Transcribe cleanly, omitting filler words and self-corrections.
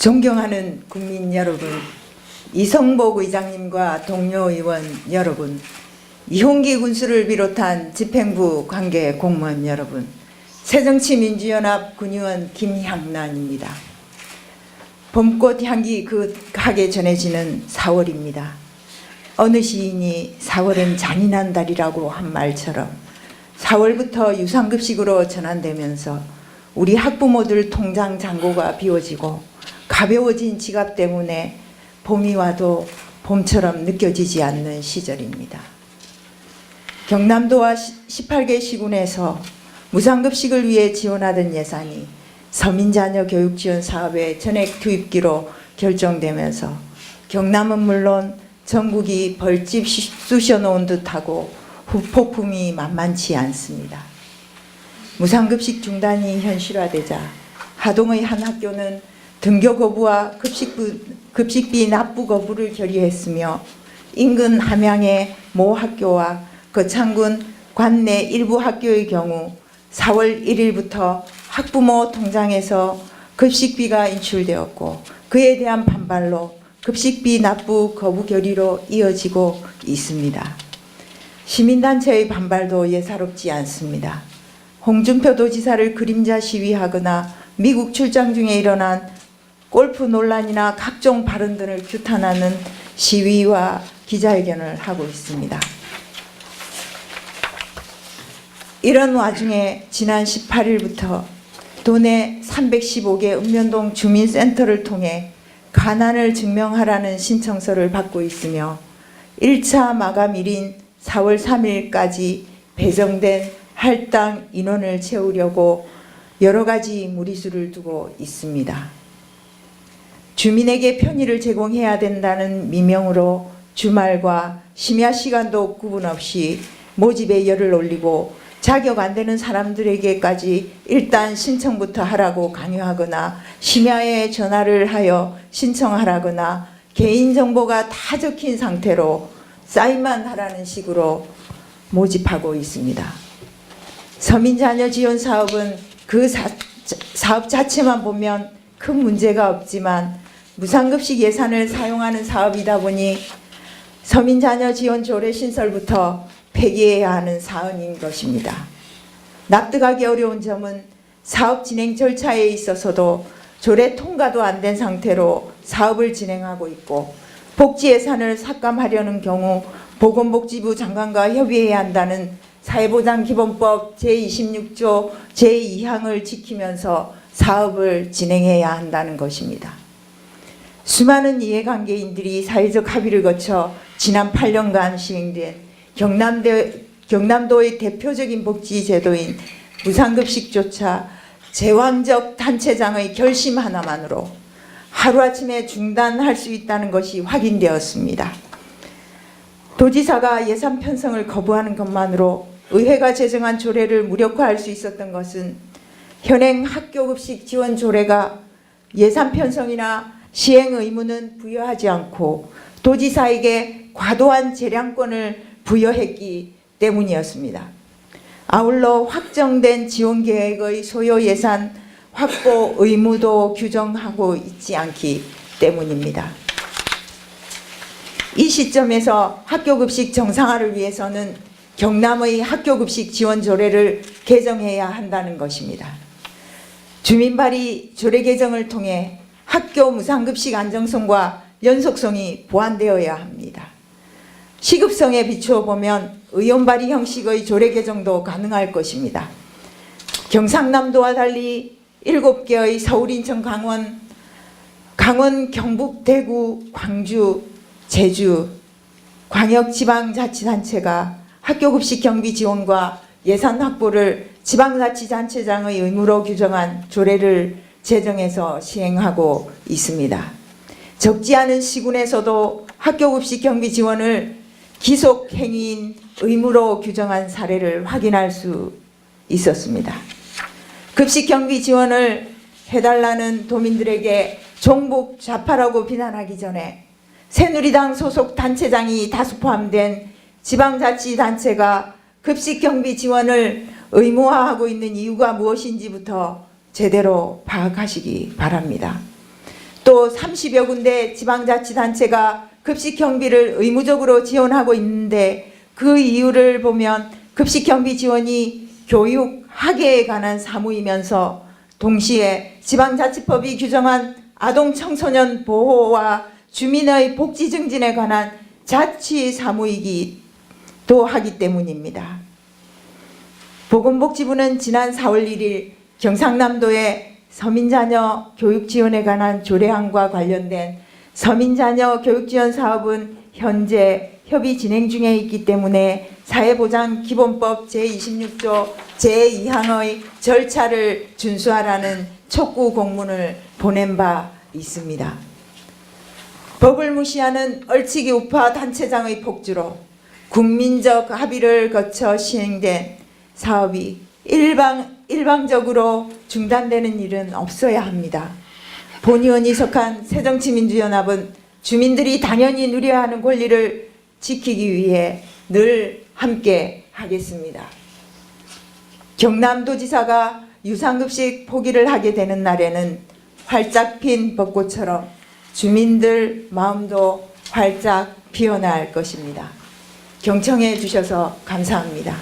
존경하는 국민 여러분, 이성복 의장님과 동료 의원 여러분, 이홍기 군수를 비롯한 집행부 관계 공무원 여러분, 새정치민주연합 군의원 김향란입니다. 봄꽃 향기 그하게 전해지는 4월입니다. 어느 시인이 4월은 잔인한 달이라고 한 말처럼 4월부터 유상급식으로 전환되면서 우리 학부모들 통장 잔고가 비워지고 가벼워진 지갑 때문에 봄이 와도 봄처럼 느껴지지 않는 시절입니다. 경남도와 18개 시군에서 무상급식을 위해 지원하던 예산이 서민자녀 교육지원 사업의 전액 투입기로 결정되면서 경남은 물론 전국이 벌집 쑤셔놓은 듯하고 후폭풍이 만만치 않습니다. 무상급식 중단이 현실화되자 하동의 한 학교는 등교 거부와 급식비 납부 거부를 결의했으며 인근 함양의 모 학교와 거창군 관내 일부 학교의 경우 4월 1일부터 학부모 통장에서 급식비가 인출되었고 그에 대한 반발로 급식비 납부 거부 결의로 이어지고 있습니다. 시민단체의 반발도 예사롭지 않습니다. 홍준표 도지사를 그림자 시위하거나 미국 출장 중에 일어난 골프 논란이나 각종 발언 등을 규탄하는 시위와 기자회견을 하고 있습니다. 이런 와중에 지난 18일부터 도내 315개 읍면동 주민센터를 통해 가난을 증명하라는 신청서를 받고 있으며 1차 마감일인 4월 3일까지 배정된 할당 인원을 채우려고 여러 가지 무리수를 두고 있습니다. 주민에게 편의를 제공해야 된다는 미명으로 주말과 심야 시간도 구분 없이 모집에 열을 올리고 자격 안 되는 사람들에게까지 일단 신청부터 하라고 강요하거나 심야에 전화를 하여 신청하라거나 개인정보가 다 적힌 상태로 사인만 하라는 식으로 모집하고 있습니다. 서민자녀 지원 사업은 그 사업 자체만 보면 큰 문제가 없지만 무상급식 예산을 사용하는 사업이다 보니 서민자녀 지원 조례 신설부터 폐기해야 하는 사안인 것입니다. 납득하기 어려운 점은 사업 진행 절차에 있어서도 조례 통과도 안 된 상태로 사업을 진행하고 있고 복지 예산을 삭감하려는 경우 보건복지부 장관과 협의해야 한다는 사회보장기본법 제26조 제2항을 지키면서 사업을 진행해야 한다는 것입니다. 수많은 이해관계인들이 사회적 합의를 거쳐 지난 8년간 시행된 경남도의 대표적인 복지제도인 무상급식조차 제왕적 단체장의 결심 하나만으로 하루아침에 중단할 수 있다는 것이 확인되었습니다. 도지사가 예산 편성을 거부하는 것만으로 의회가 제정한 조례를 무력화할 수 있었던 것은 현행 학교급식 지원 조례가 예산 편성이나 시행 의무는 부여하지 않고 도지사에게 과도한 재량권을 부여했기 때문이었습니다. 아울러 확정된 지원 계획의 소요 예산 확보 의무도 규정하고 있지 않기 때문입니다. 이 시점에서 학교급식 정상화를 위해서는 경남의 학교급식 지원 조례를 개정해야 한다는 것입니다. 주민발의 조례 개정을 통해 학교 무상급식 안정성과 연속성이 보완되어야 합니다. 시급성에 비추어 보면 의원 발의 형식의 조례 개정도 가능할 것입니다. 경상남도와 달리 7개의 서울, 인천, 강원, 경북, 대구, 광주, 제주 광역지방자치단체가 학교급식 경비 지원과 예산 확보를 지방자치단체장의 의무로 규정한 조례를 제정해서 시행하고 있습니다. 적지 않은 시군에서도 학교급식 경비 지원을 기속행위인 의무로 규정한 사례를 확인할 수 있었습니다. 급식 경비 지원을 해달라는 도민들에게 종북 좌파라고 비난하기 전에 새누리당 소속 단체장이 다수 포함된 지방자치단체가 급식 경비 지원을 의무화하고 있는 이유가 무엇인지부터 제대로 파악하시기 바랍니다. 또 30여 군데 지방자치단체가 급식 경비를 의무적으로 지원하고 있는데 그 이유를 보면 급식 경비 지원이 교육, 학예에 관한 사무이면서 동시에 지방자치법이 규정한 아동 청소년 보호와 주민의 복지 증진에 관한 자치 사무이기도 하기 때문입니다. 보건복지부는 지난 4월 1일 경상남도의 서민자녀 교육 지원에 관한 조례안과 관련된 서민자녀 교육지원 사업은 현재 협의 진행 중에 있기 때문에 사회보장기본법 제26조 제2항의 절차를 준수하라는 촉구 공문을 보낸 바 있습니다. 법을 무시하는 얼치기 우파 단체장의 폭주로 국민적 합의를 거쳐 시행된 사업이 일방적으로 중단되는 일은 없어야 합니다. 본의원이 속한 새정치민주연합은 주민들이 당연히 누려야 하는 권리를 지키기 위해 늘 함께 하겠습니다. 경남도지사가 유상급식 포기를 하게 되는 날에는 활짝 핀 벚꽃처럼 주민들 마음도 활짝 피어날 것입니다. 경청해 주셔서 감사합니다.